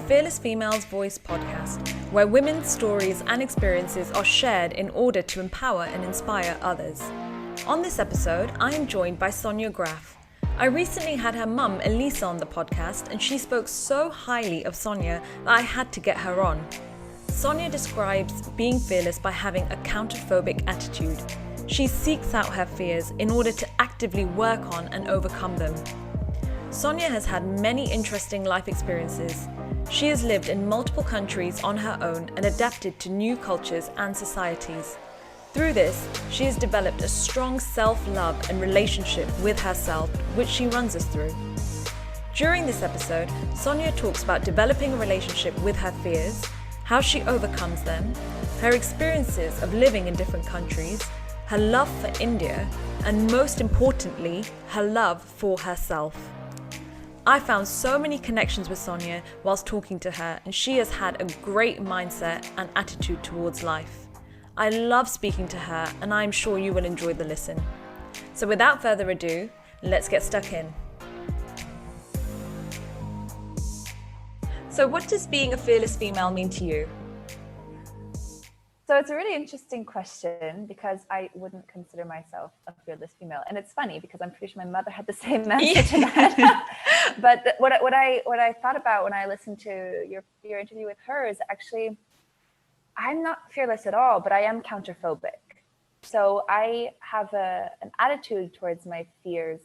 Fearless Females Voice podcast, where women's stories and experiences are shared in order to empower and inspire others. On this episode, I am joined by Sonja Graf. I recently had her mum, Elisa, on the podcast, and she spoke so highly of Sonja that I had to get her on. Sonja describes being fearless by having a counterphobic attitude. She seeks out her fears in order to actively work on and overcome them. Sonja has had many interesting life experiences. She has lived in multiple countries on her own and adapted to new cultures and societies. Through this, she has developed a strong self-love and relationship with herself, which she runs us through. During this episode, Sonja talks about developing a relationship with her fears, how she overcomes them, her experiences of living in different countries, her love for India, and most importantly, her love for herself. I found so many connections with Sonja whilst talking to her, and she has had a great mindset and attitude towards life. I love speaking to her, and I'm sure you will enjoy the listen. So without further ado, let's get stuck in. So what does being a fearless female mean to you? So it's a really interesting question because I wouldn't consider myself a fearless female. And it's funny because I'm pretty sure my mother had the same answer to that. But what I thought about when I listened to your interview with her is actually, I'm not fearless at all, but I am counterphobic. So I have an attitude towards my fears.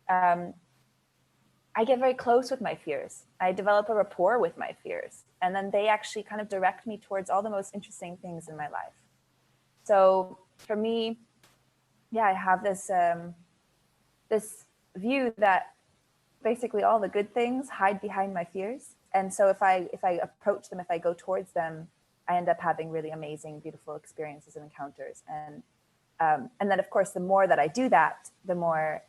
I get very close with my fears. I develop a rapport with my fears. And then they actually kind of direct me towards all the most interesting things in my life. So for me, I have this view that basically all the good things hide behind my fears. And so if I approach them, if I go towards them, I end up having really amazing, beautiful experiences and encounters. And then, of course, the more that I do that, the more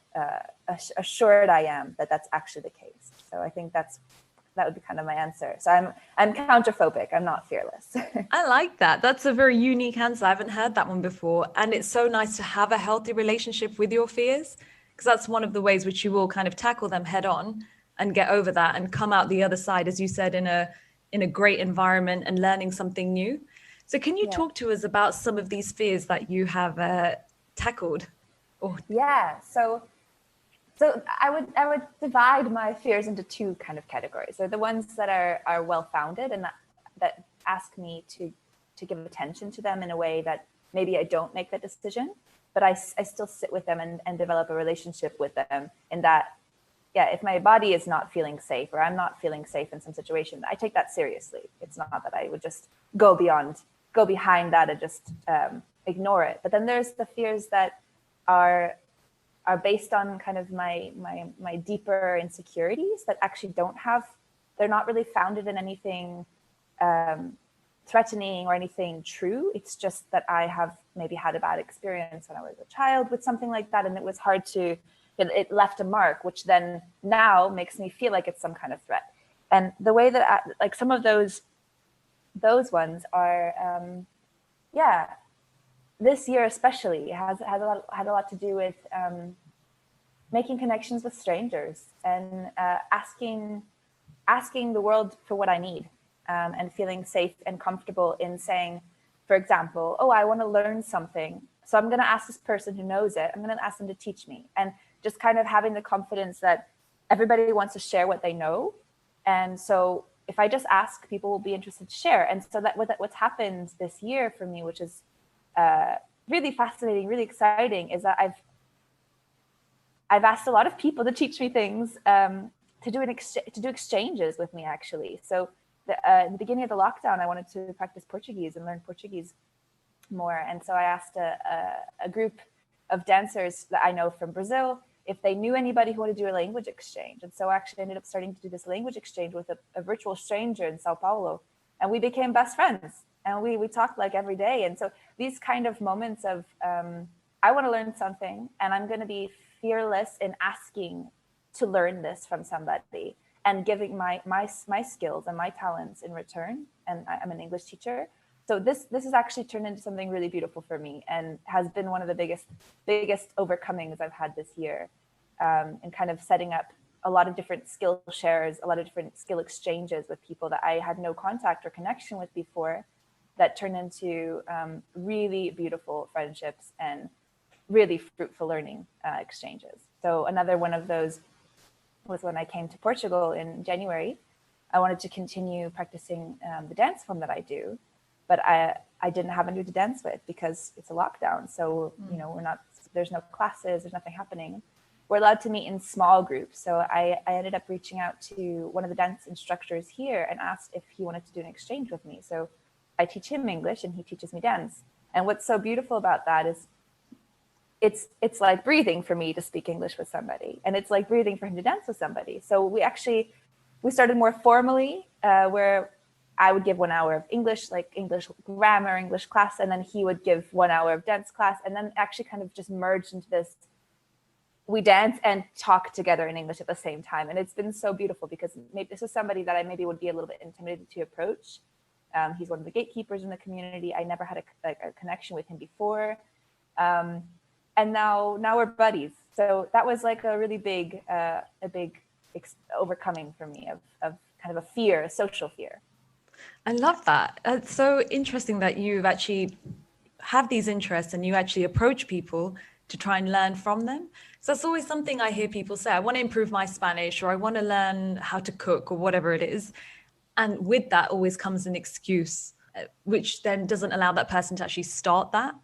assured I am that that's actually the case. So I think that would be kind of my answer. So I'm counterphobic. I'm not fearless. I like that. That's a very unique answer. I haven't heard that one before. And it's so nice to have a healthy relationship with your fears, because that's one of the ways which you will kind of tackle them head on and get over that and come out the other side, as you said, in a great environment and learning something new. So can you talk to us about some of these fears that you have tackled? Yeah. So I would divide my fears into two kind of categories. They're the ones that are well-founded and that ask me to give attention to them in a way that maybe I don't make that decision, but I still sit with them and develop a relationship with them in that, if my body is not feeling safe or I'm not feeling safe in some situation, I take that seriously. It's not that I would just go behind that and just ignore it. But then there's the fears that are based on kind of my deeper insecurities that actually they're not really founded in anything threatening or anything true. It's just that I have maybe had a bad experience when I was a child with something like that, and it was hard it left a mark, which then now makes me feel like it's some kind of threat. And the way that like some of those ones are, this year especially had a lot to do with making connections with strangers and asking the world for what I need, and feeling safe and comfortable in saying, for example, I want to learn something, so I'm going to ask this person who knows it. I'm going to ask them to teach me, and just kind of having the confidence that everybody wants to share what they know, and so if I just ask, people will be interested to share. And so what's happened this year for me, which is really fascinating, really exciting, is that I've asked a lot of people to teach me things, to do exchanges with me, actually. So in the beginning of the lockdown, I wanted to practice Portuguese and learn Portuguese more. And so I asked a group of dancers that I know from Brazil if they knew anybody who wanted to do a language exchange. And so I actually ended up starting to do this language exchange with a virtual stranger in Sao Paulo. And we became best friends. And we talked like every day. And so these kind of moments of, I want to learn something, and I'm going to be fearless in asking to learn this from somebody and giving my skills and my talents in return. And I'm an English teacher. So this has actually turned into something really beautiful for me, and has been one of the biggest overcomings I've had this year, in kind of setting up a lot of different skill shares, a lot of different skill exchanges with people that I had no contact or connection with before, that turned into really beautiful friendships and really fruitful learning exchanges. So another one of those was when I came to Portugal in January. I wanted to continue practicing the dance form that I do, but I didn't have anyone to dance with because it's a lockdown. So, there's no classes, there's nothing happening. We're allowed to meet in small groups. So I ended up reaching out to one of the dance instructors here and asked if he wanted to do an exchange with me. So I teach him English and he teaches me dance. And what's so beautiful about that is it's like breathing for me to speak English with somebody, and it's like breathing for him to dance with somebody. So we started more formally, where I would give 1 hour of English, like English grammar, English class, and then he would give 1 hour of dance class, and then actually kind of just merged into this. We dance and talk together in English at the same time. And it's been so beautiful because maybe this is somebody that I maybe would be a little bit intimidated to approach. He's one of the gatekeepers in the community. I never had a connection with him before. And now we're buddies. So that was like a really big, overcoming for me of kind of a fear, a social fear. I love that. It's so interesting that you've actually have these interests and you actually approach people to try and learn from them. So that's always something I hear people say. I want to improve my Spanish, or I want to learn how to cook, or whatever it is. And with that always comes an excuse, which then doesn't allow that person to actually start that.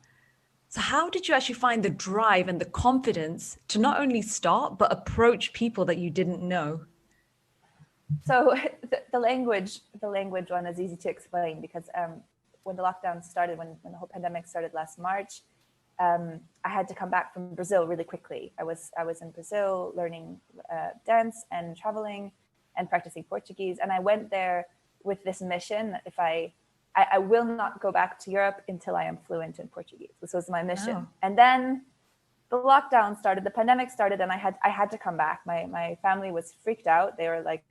So how did you actually find the drive and the confidence to not only start, but approach people that you didn't know? So the language one is easy to explain because when the lockdown started, when the whole pandemic started last March, I had to come back from Brazil really quickly. I was in Brazil learning dance and traveling and practicing Portuguese. And I went there with this mission that if I will not go back to Europe until I am fluent in Portuguese. This was my mission. Oh. And then the lockdown started, the pandemic started, and I had to come back. My family was freaked out. They were like,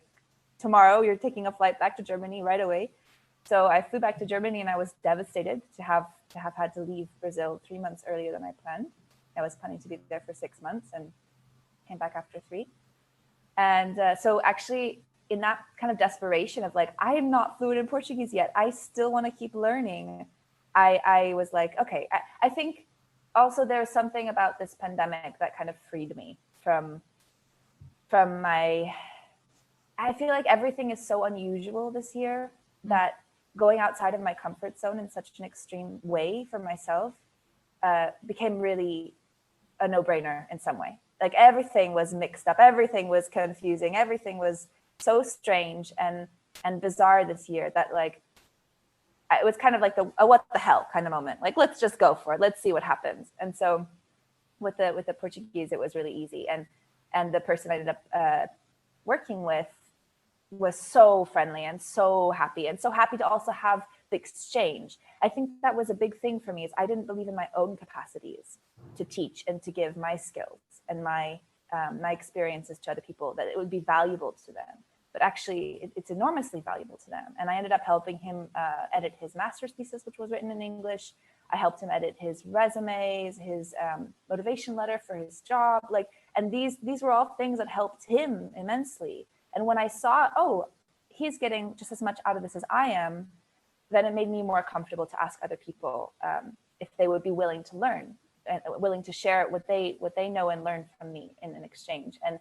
tomorrow you're taking a flight back to Germany right away. So I flew back to Germany and I was devastated to have had to leave Brazil 3 months earlier than I planned. I was planning to be there for 6 months and came back after 3. And so actually in that kind of desperation of like, I am not fluent in Portuguese yet, I still want to keep learning. I was like, okay, I think also there's something about this pandemic that kind of freed me from my, I feel like everything is so unusual this year that going outside of my comfort zone in such an extreme way for myself became really a no-brainer in some way. Like everything was mixed up, everything was confusing, everything was so strange and bizarre this year that like, it was kind of like a what the hell kind of moment. Like, let's just go for it. Let's see what happens. And so with the Portuguese, it was really easy. And the person I ended up working with was so friendly and so happy to also have the exchange. I think that was a big thing for me is I didn't believe in my own capacities to teach and to give my skills and my experiences to other people, that it would be valuable to them. But actually it's enormously valuable to them. And I ended up helping him edit his master's thesis, which was written in English. I helped him edit his resumes, his motivation letter for his job. And these were all things that helped him immensely. And when I saw, oh, he's getting just as much out of this as I am, then it made me more comfortable to ask other people if they would be willing to learn and willing to share what they know and learn from me in an exchange. And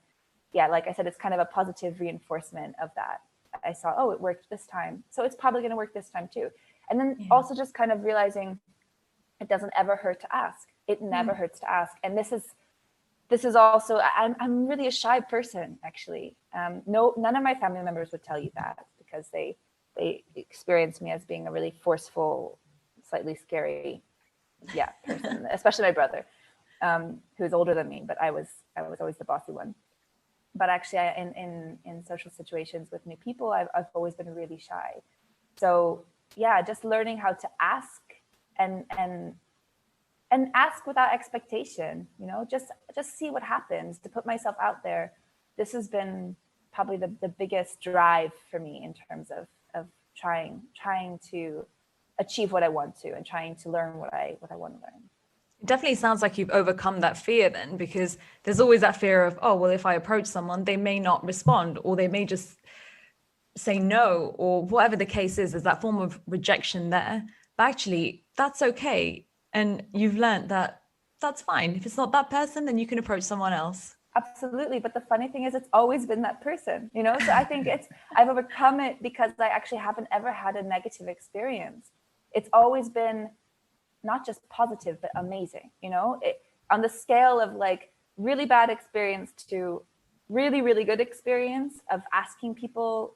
yeah, like I said, it's kind of a positive reinforcement of that. I saw, oh, it worked this time, so it's probably going to work this time too. And then also just kind of realizing it doesn't ever hurt to ask. It never hurts to ask. And this is also, I'm really a shy person, actually. None of my family members would tell you that because they experience me as being a really forceful, slightly scary, person, especially my brother, who's older than me, but I was always the bossy one. But actually in social situations with new people, I've always been really shy. So yeah, just learning how to ask and ask without expectation, just see what happens, to put myself out there. This has been probably the biggest drive for me in terms of trying to achieve what I want to and trying to learn what I want to learn. Definitely sounds like you've overcome that fear then, because there's always that fear of, oh, well, if I approach someone, they may not respond, or they may just say no, or whatever the case is. There's that form of rejection there. But actually, that's okay. And you've learned that that's fine. If it's not that person, then you can approach someone else. Absolutely. But the funny thing is, it's always been that person, you know? So I think I've overcome it because I actually haven't ever had a negative experience. It's always been not just positive, but amazing, you know? On the scale of like really bad experience to really, really good experience of asking people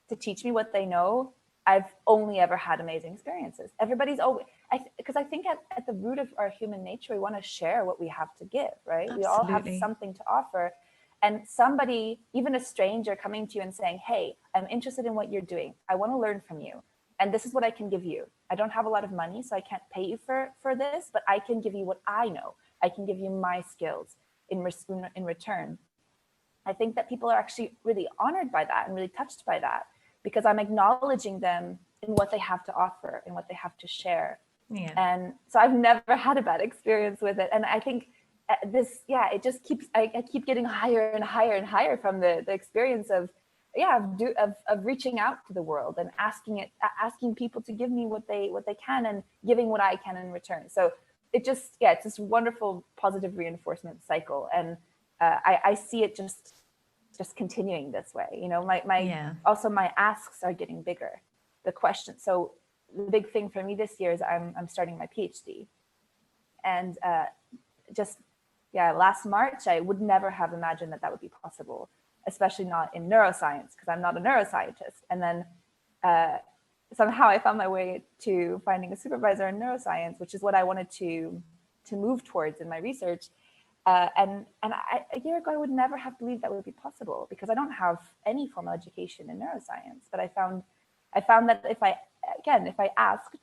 to teach me what they know, I've only ever had amazing experiences. Everybody's always, because I think at the root of our human nature, we want to share what we have to give, right? Absolutely. We all have something to offer. And somebody, even a stranger coming to you and saying, hey, I'm interested in what you're doing. I want to learn from you. And this is what I can give you. I don't have a lot of money, so I can't pay you for this, but I can give you what I know. I can give you my skills in return. I think that people are actually really honored by that and really touched by that, because I'm acknowledging them in what they have to offer and what they have to share. Yeah. And so I've never had a bad experience with it. And I think it just keeps, I keep getting higher and higher and higher from the experience of reaching out to the world and asking people to give me what they can and giving what I can in return. So it's this wonderful positive reinforcement cycle. And I see it just continuing this way. You know, also my asks are getting bigger. The question. So the big thing for me this year is I'm starting my PhD, and last March I would never have imagined that would be possible, especially not in neuroscience, because I'm not a neuroscientist. And then somehow I found my way to finding a supervisor in neuroscience, which is what I wanted to move towards in my research. And a year ago, I would never have believed that would be possible, because I don't have any formal education in neuroscience. But I found that if I asked,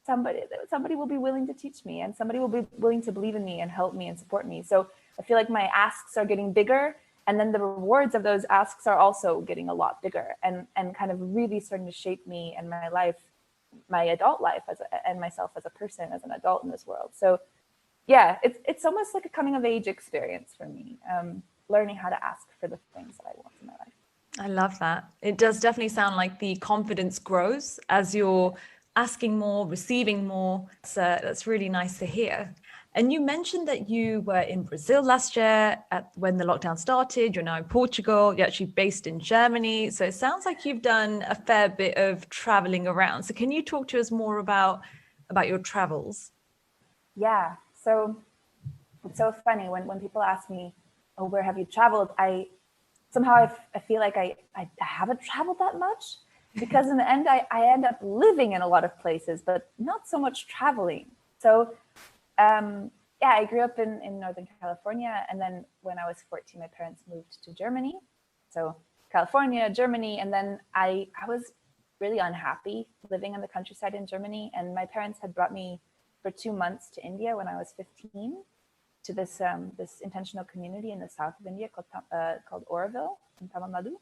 somebody will be willing to teach me, and somebody will be willing to believe in me and help me and support me. So I feel like my asks are getting bigger, and then the rewards of those asks are also getting a lot bigger, and kind of really starting to shape me and my life, my adult life, and myself as a person, as an adult in this world. So yeah, it's almost like a coming of age experience for me, learning how to ask for the things that I want in my life. I love that. It does definitely sound like the confidence grows as you're asking more, receiving more. So that's really nice to hear. And you mentioned that you were in Brazil last year when the lockdown started. You're now in Portugal. You're actually based in Germany. So it sounds like you've done a fair bit of traveling around. So can you talk to us more about your travels? Yeah. So it's so funny when people ask me, oh, where have you traveled? I feel like I haven't traveled that much, because in the end, I end up living in a lot of places, but not so much traveling. So I grew up in Northern California. And then when I was 14, my parents moved to Germany. So California, Germany. And then I was really unhappy living in the countryside in Germany. And my parents had brought me for 2 months to India when I was 15, to this intentional community in the south of India called Oroville in Tamil Nadu.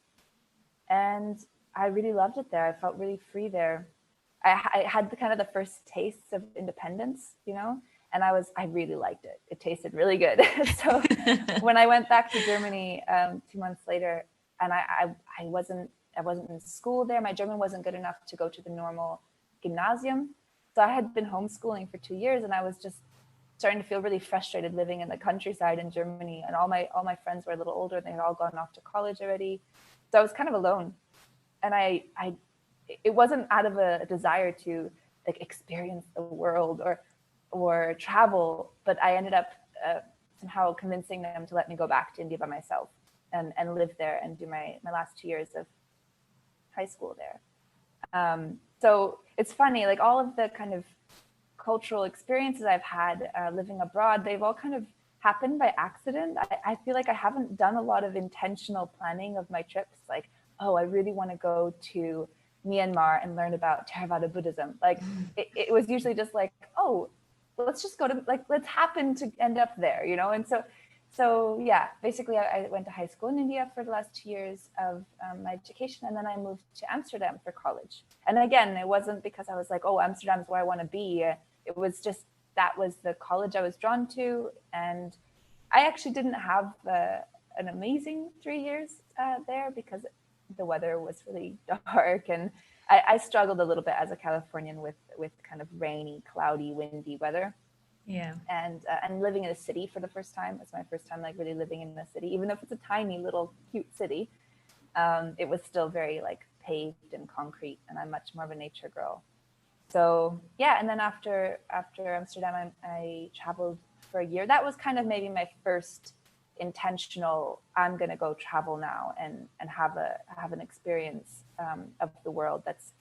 And I really loved it there. I felt really free there. I had the first tastes of independence, you know, and I really liked it. It tasted really good. So when I went back to Germany 2 months later, and I wasn't in school there. My German wasn't good enough to go to the normal gymnasium. So I had been homeschooling for 2 years, and I was just starting to feel really frustrated living in the countryside in Germany. And all my friends were a little older. They had all gone off to college already. So I was kind of alone. And it wasn't out of a desire to like experience the world or travel, but I ended up somehow convincing them to let me go back to India by myself and live there and do my last 2 years of high school there. So it's funny, like all of the kind of cultural experiences I've had living abroad, they've all kind of happened by accident. I feel like I haven't done a lot of intentional planning of my trips. Like, oh, I really want to go to Myanmar and learn about Theravada Buddhism. Like it was usually just like, oh, let's just go to, like, let's happen to end up there, you know? And so yeah, basically I went to high school in India for the last 2 years of my education. And then I moved to Amsterdam for college. And again, it wasn't because I was like, oh, Amsterdam is where I want to be. It was just that was the college I was drawn to. And I actually didn't have an amazing 3 years there because the weather was really dark, and I struggled a little bit as a Californian with kind of rainy, cloudy, windy weather. Yeah. And living in a city for the first time. It's my first time like really living in a city, even if it's a tiny little cute city. It was still very like paved and concrete, and I'm much more of a nature girl. So yeah, and then after Amsterdam, I traveled for a year. That was kind of maybe my first intentional, I'm gonna go travel now and have an experience of the world that's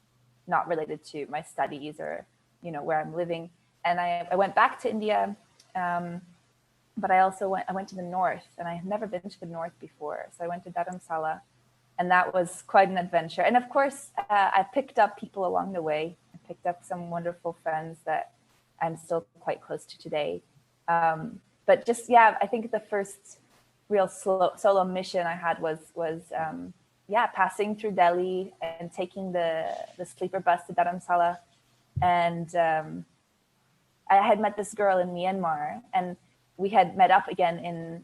not related to my studies or, you know, where I'm living. And I went back to India, but I went to the north, and I had never been to the north before. So I went to Dharamsala, and that was quite an adventure. And of course, I picked up people along the way. I picked up some wonderful friends that I'm still quite close to today. But just, yeah, I think the first real solo mission I had was passing through Delhi and taking the sleeper bus to Dharamsala. And I had met this girl in Myanmar, and we had met up again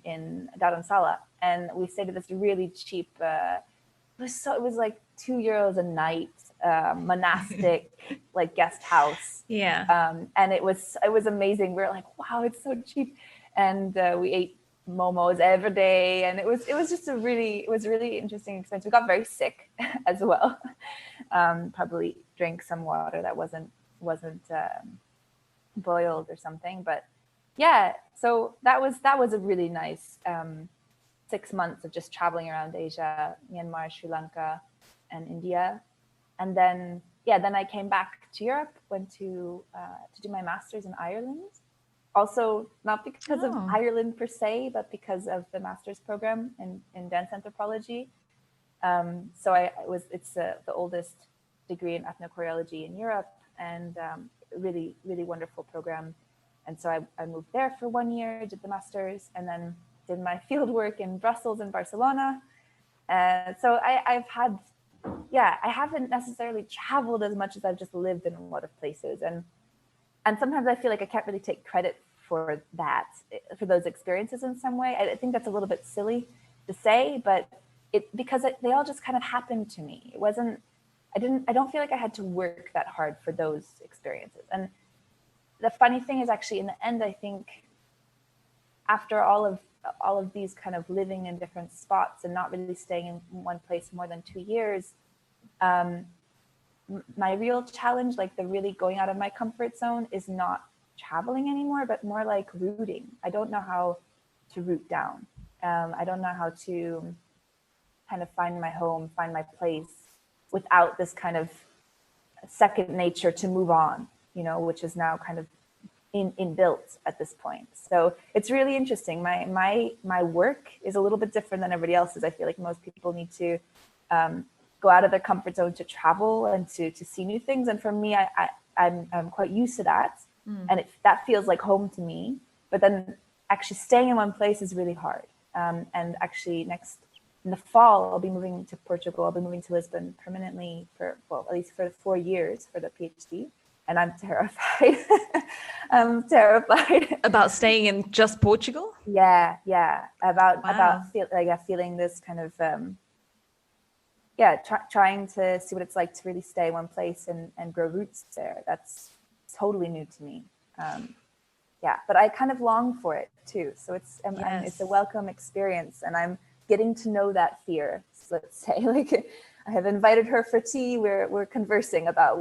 in Dharamsala, and we stayed at this really cheap, it was like €2 a night, monastic like guest house. Yeah. And it was amazing. We were like, wow, it's so cheap. And we ate momos every day, and it was just a really interesting experience. We got very sick as well. Probably drank some water that wasn't boiled or something, but yeah, so that was a really nice 6 months of just traveling around Asia, Myanmar, Sri Lanka, and India. And then I came back to Europe, went to do my master's in Ireland. Also, not because of Ireland per se, but because of the master's program in dance anthropology. So it's the oldest degree in ethnochoreology in Europe, and really, really wonderful program. And so I moved there for 1 year, did the master's, and then did my field work in Brussels and Barcelona. So I haven't necessarily traveled as much as I've just lived in a lot of places. And sometimes I feel like I can't really take credit for that, for those experiences in some way. I think that's a little bit silly to say, but because they all just kind of happened to me. I don't feel like I had to work that hard for those experiences. And the funny thing is, actually, in the end, I think after all of these kind of living in different spots and not really staying in one place more than 2 years, my real challenge, like the really going out of my comfort zone, is not traveling anymore, but more like rooting. I don't know how to root down. I don't know how to kind of find my home, find my place without this kind of second nature to move on, you know, which is now kind of inbuilt at this point. So it's really interesting. My work is a little bit different than everybody else's. I feel like most people need to go out of their comfort zone to travel and to see new things. And for me, I'm quite used to that. And that feels like home to me. But then actually staying in one place is really hard. And actually in the fall, I'll be moving to Portugal. I'll be moving to Lisbon permanently at least for 4 years for the PhD. And I'm terrified. I'm terrified. About staying in just Portugal? Yeah. About feeling this kind of, trying to see what it's like to really stay in one place and grow roots there. That's totally new to me. But I kind of long for it too. So it's a welcome experience, and I'm getting to know that fear. So let's say, like, I have invited her for tea. We're conversing about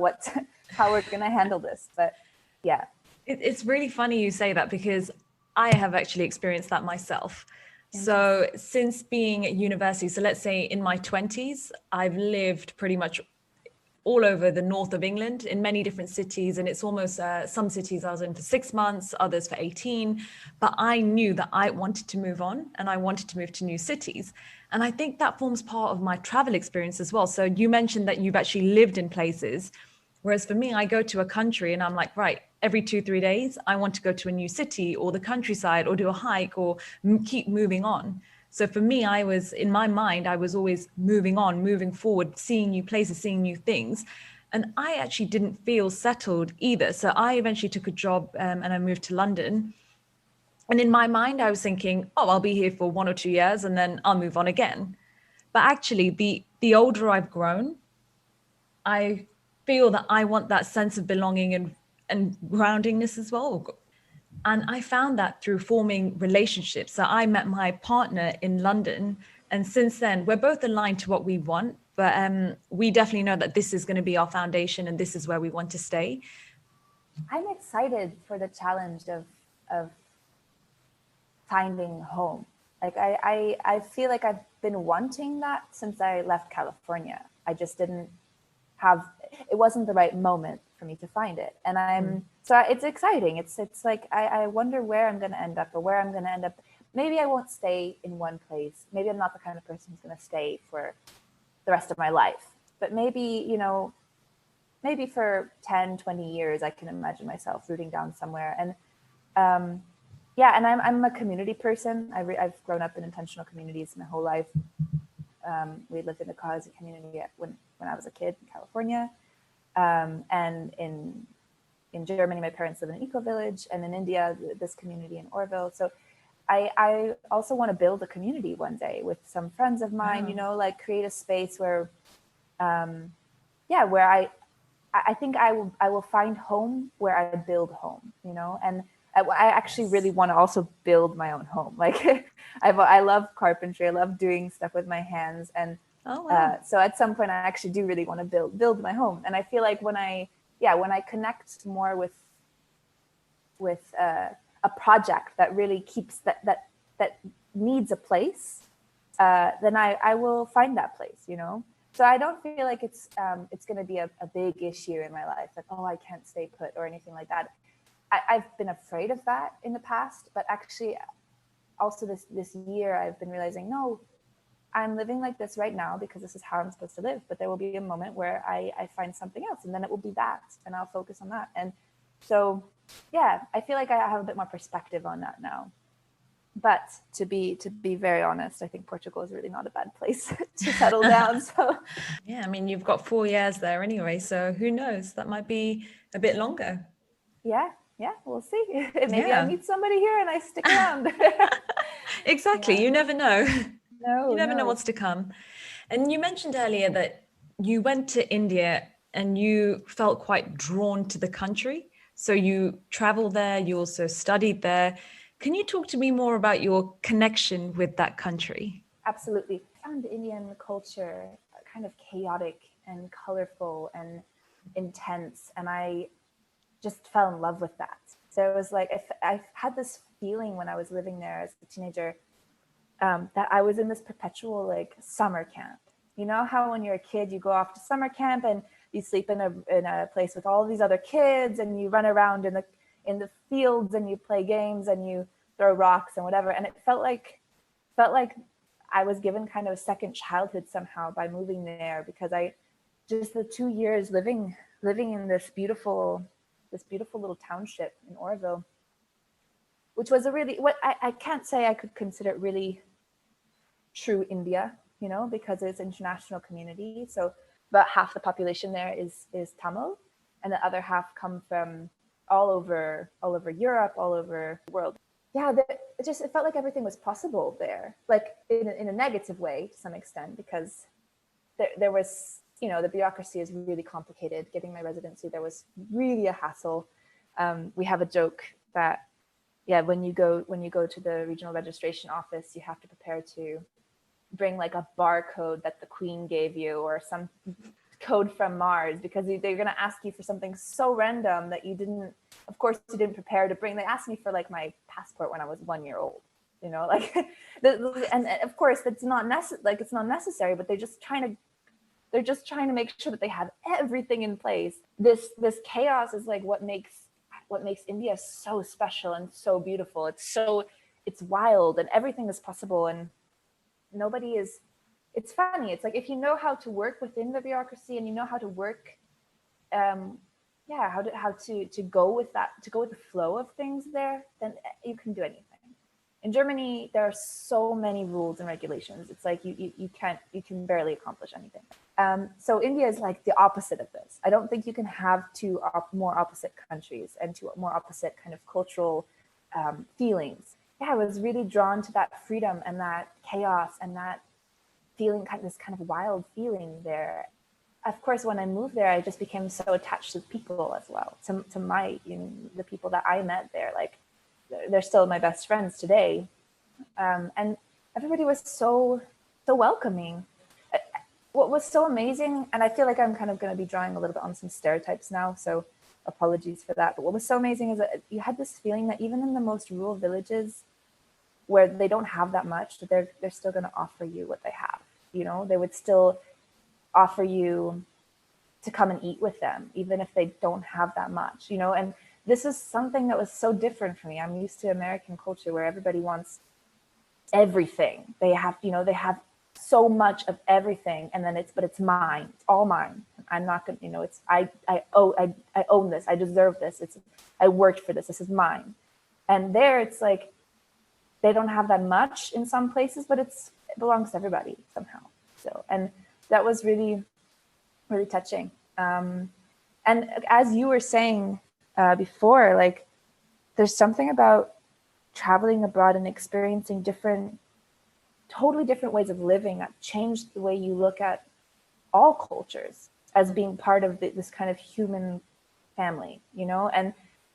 how we're going to handle this. But yeah, it's really funny you say that, because I have actually experienced that myself. So since being at university, so let's say in my 20s, I've lived pretty much all over the north of England in many different cities. And it's almost some cities I was in for 6 months, others for 18. But I knew that I wanted to move on, and I wanted to move to new cities. And I think that forms part of my travel experience as well. So you mentioned that you've actually lived in places. Whereas for me, I go to a country and I'm like, right, every 2-3 days, I want to go to a new city or the countryside or do a hike or keep moving on. So for me, in my mind, I was always moving on, moving forward, seeing new places, seeing new things. And I actually didn't feel settled either. So I eventually took a job and I moved to London. And in my mind, I was thinking, oh, I'll be here for 1 or 2 years and then I'll move on again. But actually, the older I've grown, I feel that I want that sense of belonging and groundingness as well. And I found that through forming relationships. So I met my partner in London. And since then, we're both aligned to what we want. But we definitely know that this is going to be our foundation and this is where we want to stay. I'm excited for the challenge of finding home. Like I feel like I've been wanting that since I left California. I just didn't have, it wasn't the right moment for me to find it. And so it's exciting. It's like, I wonder where I'm going to end up or where I'm going to end up. Maybe I won't stay in one place. Maybe I'm not the kind of person who's going to stay for the rest of my life, but maybe, you know, maybe for 10, 20 years, I can imagine myself rooting down somewhere. And yeah, and I'm a community person. I've grown up in intentional communities my whole life. We lived in a Caucasian community when I was a kid in California, and in Germany, my parents live in an eco-village, and in India, this community in Orville. So I also want to build a community one day with some friends of mine, you know, like create a space where, where I think I will find home where I build home, you know, and I actually really want to also build my own home. Like I love carpentry. I love doing stuff with my hands. And so at some point I actually do really want to build my home. And I feel like when I connect more with a project that really keeps that needs a place, then I will find that place, you know? So I don't feel like it's going to be a big issue in my life that, oh, I can't stay put or anything like that. I've been afraid of that in the past, but actually also this year I've been realizing, no, I'm living like this right now because this is how I'm supposed to live. But there will be a moment where I find something else, and then it will be that, and I'll focus on that. And so, yeah, I feel like I have a bit more perspective on that now. But to be very honest, I think Portugal is really not a bad place to settle down. So yeah, I mean, you've got 4 years there anyway, so who knows? That might be a bit longer. Yeah, we'll see. Maybe I meet somebody here and I stick around. Exactly. Yeah. You never know. No, you never know what's to come. And you mentioned earlier that you went to India and you felt quite drawn to the country. So you traveled there, you also studied there. Can you talk to me more about your connection with that country? Absolutely. I found Indian culture kind of chaotic and colorful and intense. And I just fell in love with that. So it was like, I had this feeling when I was living there as a teenager, that I was in this perpetual like summer camp. You know how when you're a kid, you go off to summer camp and you sleep in a place with all these other kids and you run around in the fields and you play games and you throw rocks and whatever. And it felt like I was given kind of a second childhood somehow by moving there, because I just the 2 years living in this beautiful little township in Orville, which was I can't say I could consider it really true India, you know, because it's an international community. So about half the population there is Tamil, and the other half come from all over Europe, all over the world. Yeah, it felt like everything was possible there, like in a negative way to some extent, because there was, you know, the bureaucracy is really complicated. Getting my residency there was really a hassle. We have a joke that, yeah, when you go to the regional registration office, you have to prepare to bring like a barcode that the Queen gave you or some code from Mars, because they're going to ask you for something so random that you didn't prepare to bring. They asked me for like my passport when I was 1 year old, you know, like, and of course that's not it's not necessary, but they're just trying to make sure that they have everything in place. This chaos is like what makes India so special and so beautiful. It's wild and everything is possible, and it's funny. It's like, if you know how to work within the bureaucracy and you know how to work, how to go with that, to go with the flow of things there, then you can do anything. In Germany, there are so many rules and regulations. It's like you can barely accomplish anything. So India is like the opposite of this. I don't think you can have two more opposite countries and two more opposite kind of cultural feelings. Yeah, I was really drawn to that freedom and that chaos and that feeling, this kind of wild feeling there. Of course, when I moved there, I just became so attached to the people as well, to my, the people that I met there. Like, they're still my best friends today. And everybody was so welcoming. What was so amazing, and I feel like I'm kind of going to be drawing a little bit on some stereotypes now, so apologies for that. But what was so amazing is that you had this feeling that even in the most rural villages where they don't have that much, that they're still going to offer you what they have. They would still offer you to come and eat with them, even if they don't have that much, and this is something that was so different for me. I'm used to American culture where everybody wants everything. They have, they have so much of everything, and then it's mine. It's all mine. I'm not gonna, it's I own this. I deserve this. I worked for this. This is mine. And there, it's like they don't have that much in some places, but it belongs to everybody somehow. So, and that was really, really touching. And as you were saying before, like, there's something about traveling abroad and experiencing totally different ways of living that changed the way you look at all cultures as being part of this kind of human family, and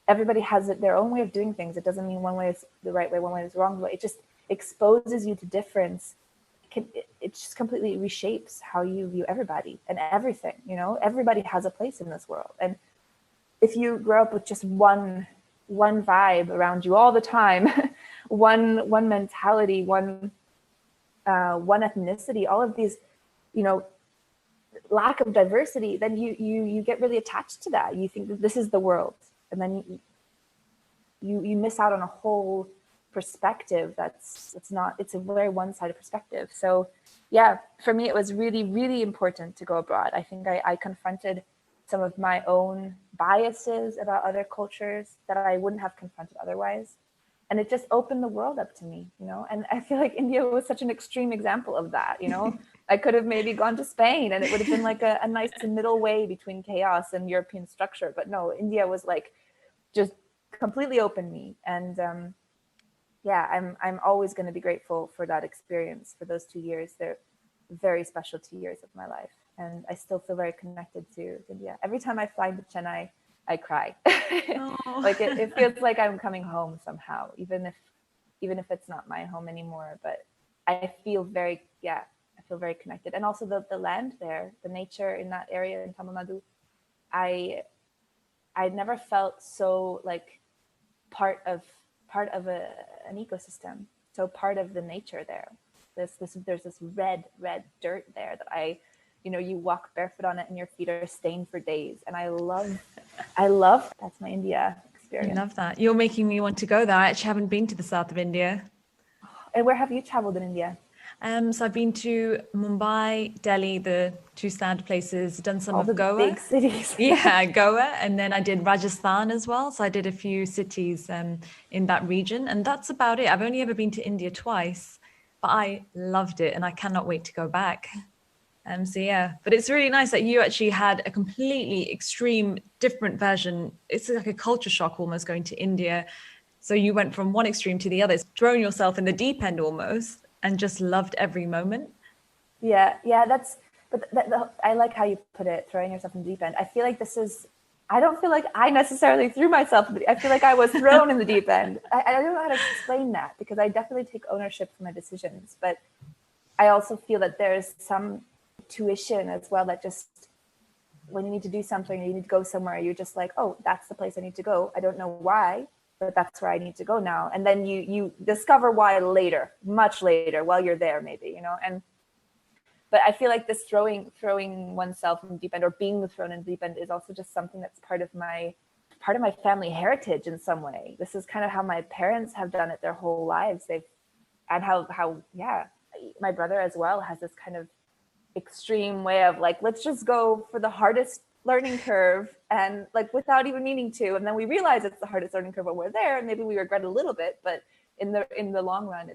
everybody has their own way of doing things. It doesn't mean one way is the right way, one way is the wrong way. It just exposes you to difference. It just completely reshapes how you view everybody and everything. Everybody has a place in this world, and if you grow up with just one vibe around you all the time, one mentality, one ethnicity, all of these, lack of diversity, then you get really attached to that. You think that this is the world, and then you miss out on a whole perspective it's a very one-sided perspective. So yeah, for me it was really, really important to go abroad. I think I confronted some of my own biases about other cultures that I wouldn't have confronted otherwise. And it just opened the world up to me, and I feel like India was such an extreme example of that. I could have maybe gone to Spain and it would have been like a nice middle way between chaos and European structure, but no, India was like just completely opened me. And yeah, I'm always going to be grateful for that experience, for those 2 years. They're very special 2 years of my life, and I still feel very connected to India. Every time I fly to Chennai, I cry. Like it feels like I'm coming home somehow, even if it's not my home anymore. But I feel very connected. And also the land there, the nature in that area in Tamil Nadu, I never felt so like part of an ecosystem, so part of the nature there. There's this red dirt there that you walk barefoot on it and your feet are stained for days. And I love that's my India experience. I love that. You're making me want to go there. I actually haven't been to the south of India. And where have you traveled in India? So I've been to Mumbai, Delhi, the two standard places, done some of Goa. Big cities. Yeah, Goa. And then I did Rajasthan as well. So I did a few cities in that region. And that's about it. I've only ever been to India twice, but I loved it and I cannot wait to go back. So yeah, but it's really nice that you actually had a completely extreme, different version. It's like a culture shock almost going to India. So you went from one extreme to the other, thrown yourself in the deep end almost, and just loved every moment. Yeah, I like how you put it, throwing yourself in the deep end. I feel like I don't feel like I necessarily threw myself. I feel like I was thrown in the deep end. I don't know how to explain that, because I definitely take ownership for my decisions. But I also feel that there's some tuition as well, that just when you need to do something or you need to go somewhere, you're just like, oh, that's the place I need to go. I don't know why, but that's where I need to go now. And then you discover why later, much later, while you're there maybe, but I feel like this throwing oneself in the deep end, or being thrown in the deep end, is also just something that's part of my family heritage in some way. This is kind of how my parents have done it their whole lives. And how my brother as well has this kind of extreme way of like, let's just go for the hardest learning curve, and like without even meaning to, and then we realize it's the hardest learning curve when we're there, and maybe we regret it a little bit, but in the long run,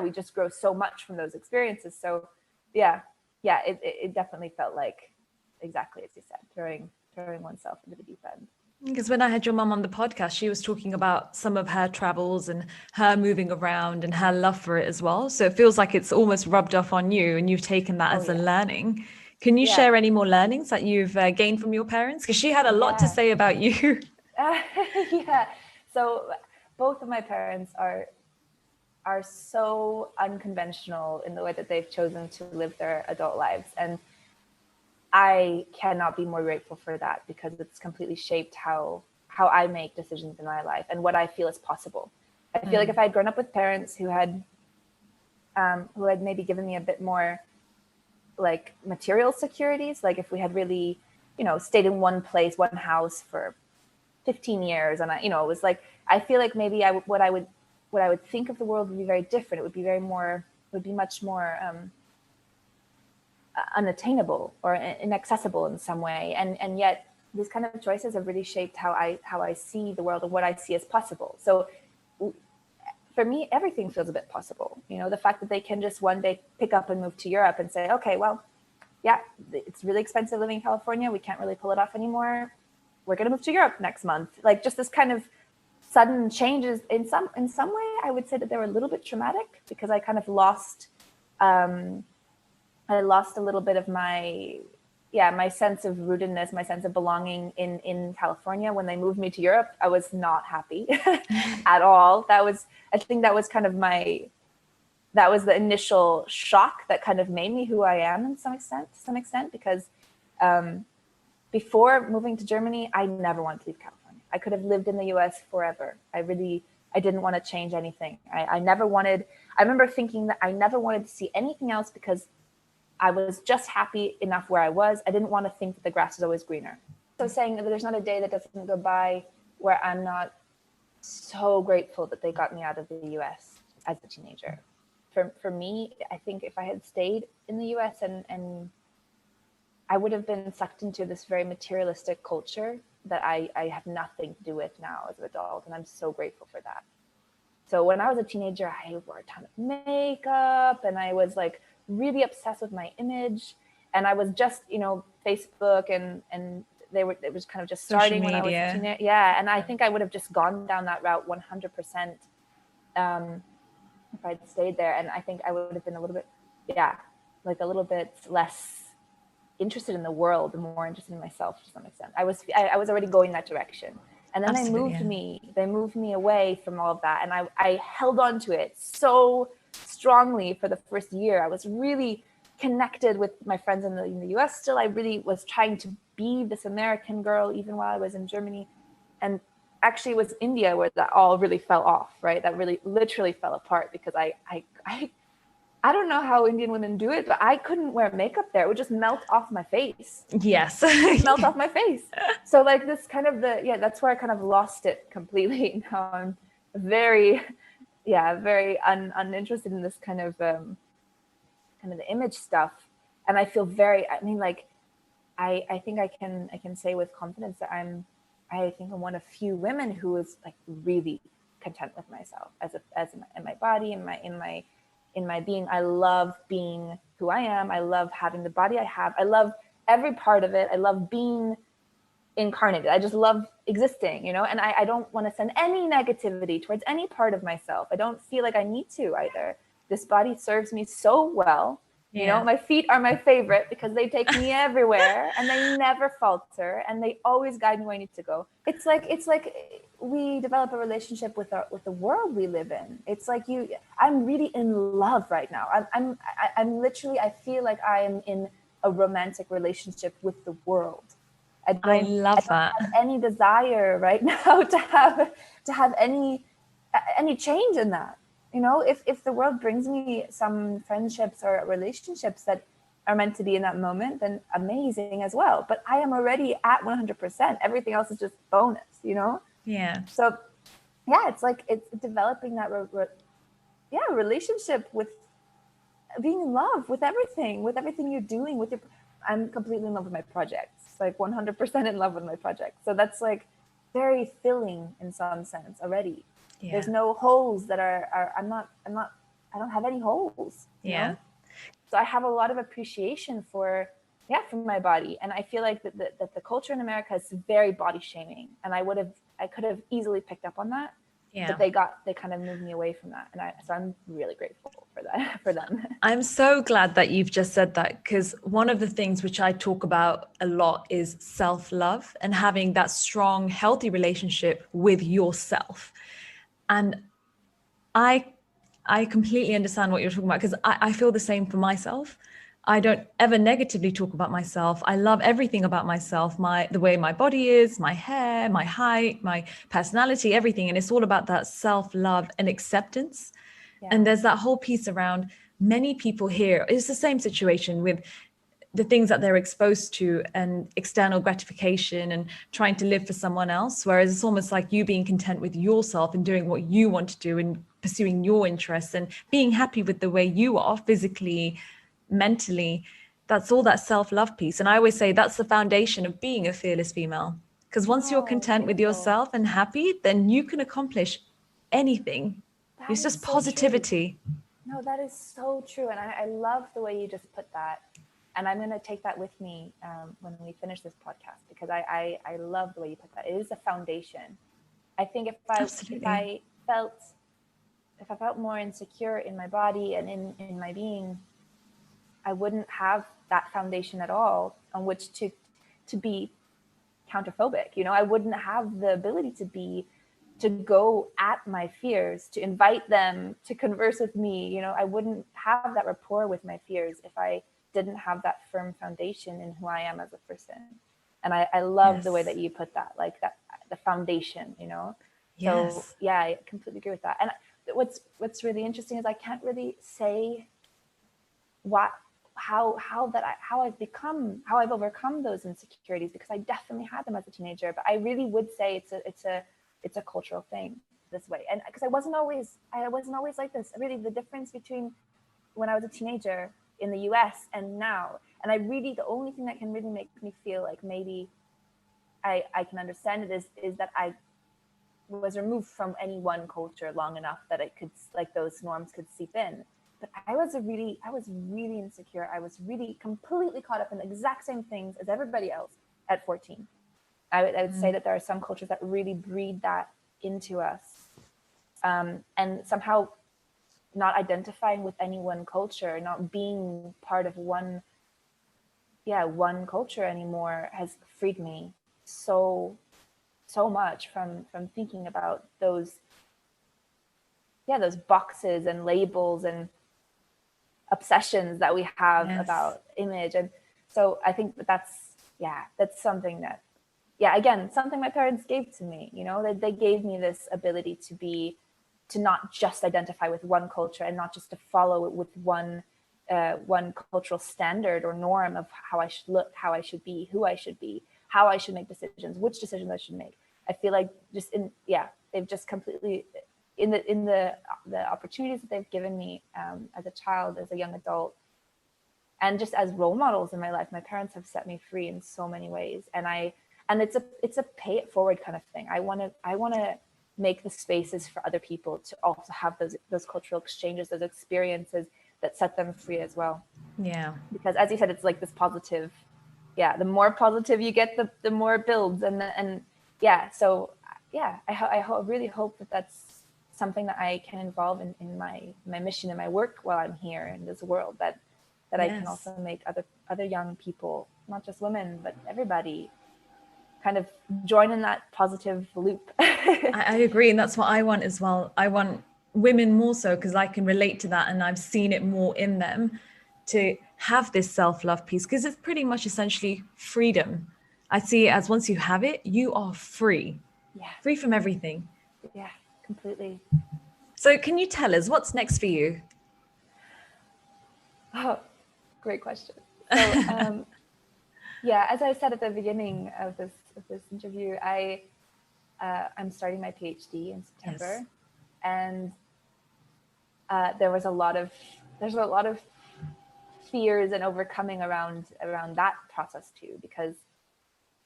we just grow so much from those experiences. So it definitely felt like, exactly as you said, throwing oneself into the deep end. Because when I had your mum on the podcast, she was talking about some of her travels and her moving around and her love for it as well. So it feels like it's almost rubbed off on you and you've taken that as a learning. Can you share any more learnings that you've gained from your parents? Because she had a lot to say about you. So both of my parents are so unconventional in the way that they've chosen to live their adult lives. And I cannot be more grateful for that, because it's completely shaped how I make decisions in my life and what I feel is possible. I feel like if I had grown up with parents who had maybe given me a bit more like material securities, like if we had really, stayed in one place, one house for 15 years, and it was like, I feel like maybe what I would think of the world would be very different. It would be much more unattainable or inaccessible in some way, and yet these kind of choices have really shaped how I see the world and what I see as possible. So for me, everything feels a bit possible. The fact that they can just one day pick up and move to Europe and say, okay, well, yeah, it's really expensive living in California, we can't really pull it off anymore, we're going to move to Europe next month. Like, just this kind of sudden changes in some way, I would say that they were a little bit traumatic, because I kind of lost a little bit of my sense of rootedness, my sense of belonging in California. When they moved me to Europe, I was not happy at all. I think that was kind of that was the initial shock that kind of made me who I am to some extent, because before moving to Germany, I never wanted to leave California. I could have lived in the US forever. I didn't want to change anything. I remember thinking that I never wanted to see anything else, because I was just happy enough where I was. I didn't want to think that the grass is always greener. So saying that there's not a day that doesn't go by where I'm not so grateful that they got me out of the US as a teenager. For me, I think if I had stayed in the US and I would have been sucked into this very materialistic culture that I have nothing to do with now as an adult. And I'm so grateful for that. So when I was a teenager, I wore a ton of makeup and I was like really obsessed with my image. And I was just, Facebook and it was kind of just starting when I was a teenager. Yeah. And I think I would have just gone down that route 100% if I'd stayed there. And I think I would have been a little bit less interested in the world and more interested in myself to some extent. I was already going that direction. And then they moved me away from all of that. And I held on to it so strongly for the first year. I was really connected with my friends in the US still. I really was trying to be this American girl, even while I was in Germany. And actually it was India where that all really fell off, right? That really literally fell apart, because I don't know how Indian women do it, but I couldn't wear makeup there. It would just melt off my face. Yes. Melt off my face. So like this kind of that's where I kind of lost it completely. Now I'm very uninterested in this kind of the image stuff. And I feel I think I can say with confidence that I'm one of few women who is like really content with myself in my body, in my being. I love being who I am. I love having the body I have. I love every part of it. I love being incarnated. I just love existing, and I don't want to send any negativity towards any part of myself. I don't feel like I need to either. This body serves me so well. Yeah. My feet are my favorite because they take me everywhere and they never falter and they always guide me where I need to go. It's like we develop a relationship with the world we live in. It's like I'm really in love right now. I'm literally, I feel like I am in a romantic relationship with the world. I don't have any desire right now to have any change in that. If the world brings me some friendships or relationships that are meant to be in that moment, then amazing as well. But I am already at 100%. Everything else is just bonus, Yeah. So it's developing that relationship with being in love with everything you're doing I'm completely in love with my projects, like 100% in love with my projects. So that's like, very filling in some sense already. Yeah. There's no holes that are I don't have any holes, you know? So I have a lot of appreciation for my body. And I feel like that the culture in America is very body shaming. And I could have easily picked up on that. Yeah. But they kind of moved me away from that. And so I'm really grateful for that, for them. I'm so glad that you've just said that, because one of the things which I talk about a lot is self-love and having that strong, healthy relationship with yourself. And I completely understand what you're talking about, because I feel the same for myself. I don't ever negatively talk about myself. I love everything about myself, the way my body is, my hair, my height, my personality, everything. And it's all about that self-love and acceptance. Yeah. And there's that whole piece around many people here. It's the same situation with the things that they're exposed to and external gratification and trying to live for someone else. Whereas it's almost like you being content with yourself and doing what you want to do and pursuing your interests and being happy with the way you are physically, mentally. That's all that self-love piece. And I always say that's the foundation of being a fearless female. Because once you're content with Beautiful. yourself and happy, then you can accomplish anything. That It's is just so true. positivity. No, that is so true. And I love the way you just put that. And I'm going to take that with me when we finish this podcast, because I love the way you put that. It is a foundation. I think if I felt more insecure in my body and in my being, I wouldn't have that foundation at all on which to be counterphobic. You know, I wouldn't have the ability to go at my fears, to invite them to converse with me. You know, I wouldn't have that rapport with my fears if I didn't have that firm foundation in who I am as a person. And I love the way that you put that, like that, the foundation, you know? So yeah, I completely agree with that. And what's really interesting is I can't really say how I've overcome those insecurities, because I definitely had them as a teenager. But I really would say it's a cultural thing this way. And because I wasn't always like this. Really, the difference between when I was a teenager in the US and now, and the only thing that can really make me feel like maybe I can understand it is that I was removed from any one culture long enough that it could, like, those norms could seep in. But I was really insecure. I was really completely caught up in the exact same things as everybody else at 14. I would say that there are some cultures that really breed that into us. And somehow not identifying with any one culture, not being part of one culture anymore has freed me so much from thinking about those boxes and labels and obsessions that we have about image. And so I think that's something that, again, something my parents gave to me, you know, that they gave me this ability to not just identify with one culture and not just to follow it with one cultural standard or norm of how I should look, how I should be, who I should be, how I should make decisions, which decisions I should make. I feel like they've just completely, in the opportunities that they've given me as a child, as a young adult, and just as role models in my life, my parents have set me free in so many ways. And it's a pay it forward kind of thing. I want to make the spaces for other people to also have those cultural exchanges, those experiences that set them free as well. Yeah. Because as you said, it's like this positive, the more positive you get, the more it builds. So I really hope that that's something that I can involve in my mission and my work while I'm here in this world, that I can also make other young people, not just women, but everybody, kind of join in that positive loop. I agree. And that's what I want as well. I want women more so, because I can relate to that and I've seen it more in them, to have this self-love piece, because it's pretty much essentially freedom. I see it as once you have it, you are free. Free from everything. Yeah, completely. So can you tell us what's next for you? Oh, great question. So, as I said at the beginning of this interview, I'm starting my PhD in September, and there's a lot of fears and overcoming around that process too, because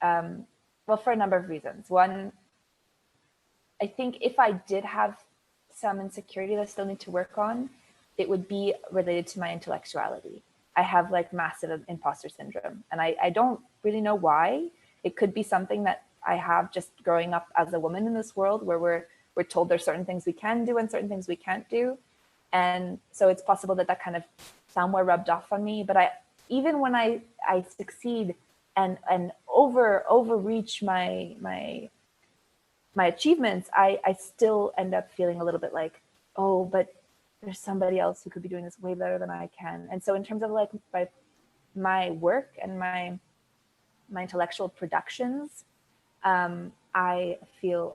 for a number of reasons. One, I think if I did have some insecurity that I still need to work on, it would be related to my intellectuality. I have like massive imposter syndrome, and I don't really know why. It could be something that I have just growing up as a woman in this world, where we're told there's certain things we can do and certain things we can't do. And so it's possible that kind of somewhere rubbed off on me. But even when I succeed and overreach my achievements, I still end up feeling a little bit like, oh, but there's somebody else who could be doing this way better than I can. And so in terms of like my work and my intellectual productions, I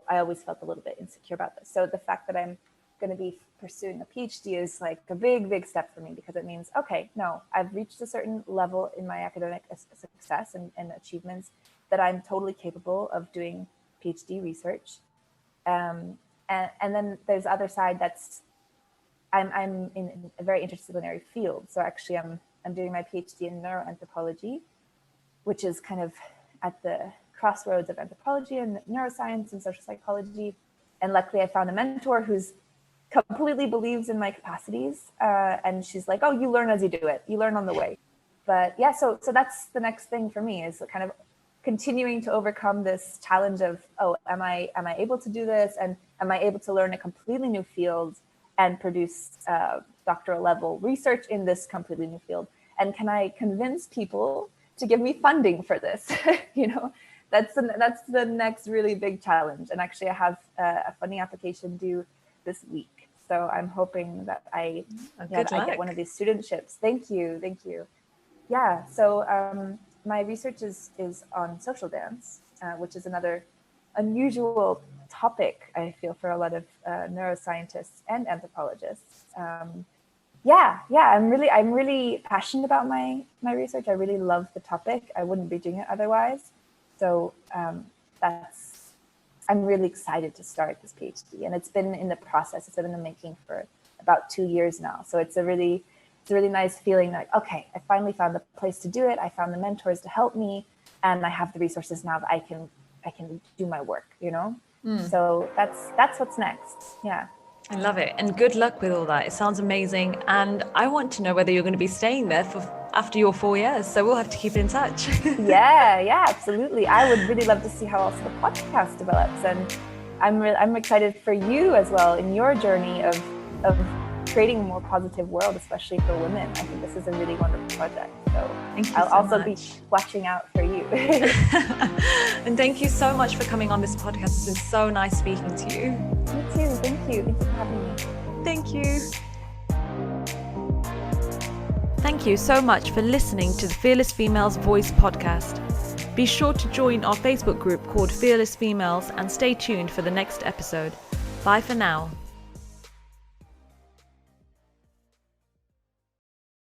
always felt a little bit insecure about this. So the fact that I'm going to be pursuing a PhD is like a big step for me, because it means, okay, no, I've reached a certain level in my academic success and achievements that I'm totally capable of doing PhD research. And then there's the other side that's I'm in a very interdisciplinary field. So actually I'm doing my PhD in neuroanthropology, which is kind of at the crossroads of anthropology and neuroscience and social psychology. And luckily I found a mentor who's completely believes in my capacities. And she's like, oh, you learn as you do it. You learn on the way. But yeah, so that's the next thing for me, is kind of continuing to overcome this challenge of, oh, am I able to do this? And am I able to learn a completely new field and produce doctoral level research in this completely new field? And can I convince people to give me funding for this? That's the next really big challenge. And actually I have a funding application due this week. So I'm hoping that I get one of these studentships. Thank you. Yeah, so my research is on social dance, which is another unusual topic, I feel, for a lot of neuroscientists and anthropologists. I'm really passionate about my research. I really love the topic. I wouldn't be doing it otherwise. So I'm really excited to start this PhD, and it's been in the process. It's been in the making for about 2 years now. So it's a really nice feeling, like, okay, I finally found the place to do it. I found the mentors to help me, and I have the resources now that I can do my work, So that's what's next. Yeah. I love it. And good luck with all that. It sounds amazing. And I want to know whether you're going to be staying there after your 4 years. So we'll have to keep in touch. Yeah, absolutely. I would really love to see how also the podcast develops. And I'm excited for you as well in your journey of creating a more positive world, especially for women. I think this is a really wonderful project. So I'll also be watching out for you. And thank you so much for coming on this podcast. It's been so nice speaking to you. Me too. Thank you. Thanks for having me. Thank you. Thank you so much for listening to the Fearless Females Voice podcast. Be sure to join our Facebook group called Fearless Females and stay tuned for the next episode. Bye for now.